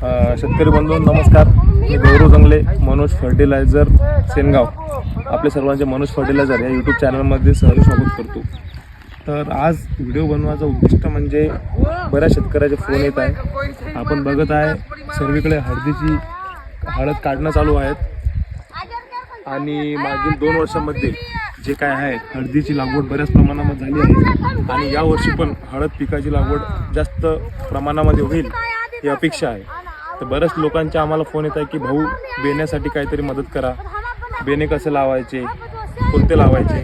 शेतकरी बंधू नमस्कार. मी गौरव जंगले, मनोज फर्टिलायझर सेनगाव. आपले सर्वांचे मनोज फर्टिलायझर या यूट्यूब चॅनलमध्ये सहर्ष स्वागत करतो. तर आज व्हिडिओ बनवायचं उद्दिष्ट म्हणजे बऱ्याच शेतकऱ्याचे फोन येत आहे. आपण बघत आहे सर्वीकडे हळद काढणं चालू आहेत आणि मागील 2 वर्षांमध्ये जे काय आहे हळदीची लागवड बऱ्याच प्रमाणामध्ये झाली आहे आणि यावर्षी पण हळद पिकाची लागवड जास्त प्रमाणामध्ये होईल ही अपेक्षा आहे. तर बऱ्याच लोकांचे आम्हाला फोन येत आहे की भाऊ बेण्यासाठी काहीतरी मदत करा, बेणे कसे लावायचे, कोणते लावायचे.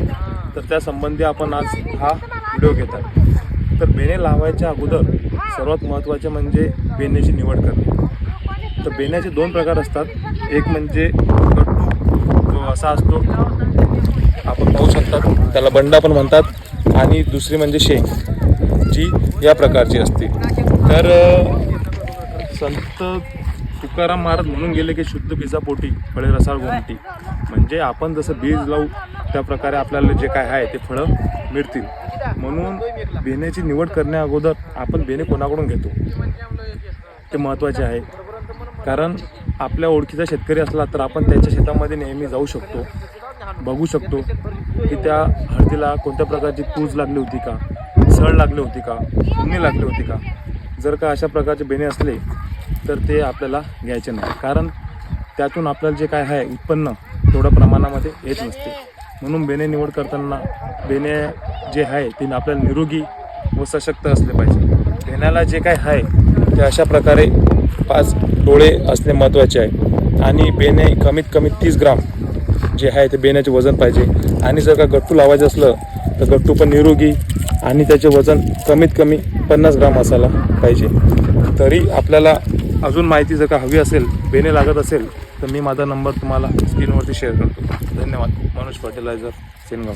तर त्या संबंधी आपण आज हा व्हिडिओ घेत आहे. तर बेणे लावायच्या अगोदर सर्वात महत्त्वाचे म्हणजे बेण्याची निवड करणे. तर बेण्याचे 2 प्रकार असतात. एक म्हणजे गट्टू, जो असा असतो आपण पाहू शकतात, त्याला बंडा पण म्हणतात, आणि दुसरी म्हणजे शेंग जी या प्रकारची असते. तर संत तुकाराम महाराज म्हणून गेले की शुद्ध बीजापोटी फळे रसाळ गोमटी. म्हणजे आपण जसं बीज लावू त्या प्रकारे आपल्याला जे काय आहे ते फळं मिळतील. म्हणून बेण्याची निवड करण्या अगोदर आपण बेणे कोणाकडून घेतो ते महत्त्वाचे आहे. कारण आपल्या ओळखीचा शेतकरी असला तर आपण त्याच्या शेतामध्ये नेहमी जाऊ शकतो, बघू शकतो की त्या हळदीला कोणत्या प्रकारची तूज लागली होती का, सळ लागली होती का, उन्नी लागली होती का. जर का अशा प्रकारचे बेणे असले तर ते आपल्याला घ्यायचे नाही, कारण त्यातून आपल्याला जे काय आहे उत्पन्न तेवढ्या प्रमाणामध्ये येत नसते. म्हणून बेणे निवड करताना बेणे जे आहे ते आपल्याला निरोगी व सशक्त असले पाहिजे. बेण्याला जे काय आहे ते अशा प्रकारे 5 डोळे असणे महत्त्वाचे आहे आणि बेणे कमीत कमी 30 ग्राम जे आहे ते बेण्याचे वजन पाहिजे. आणि जर का गट्टू लावायचं असलं तर गट्टू पण निरोगी आणि त्याचे वजन कमीत कमी 50 ग्राम असायला पाहिजे. तरी आपल्याला अजून माहिती जर का हवी असेल, बेणे लागत असेल, तर मी माझा नंबर तुम्हाला स्क्रीनवरती शेअर करतो. धन्यवाद. मनोज फर्टिलायझर सेनगाव.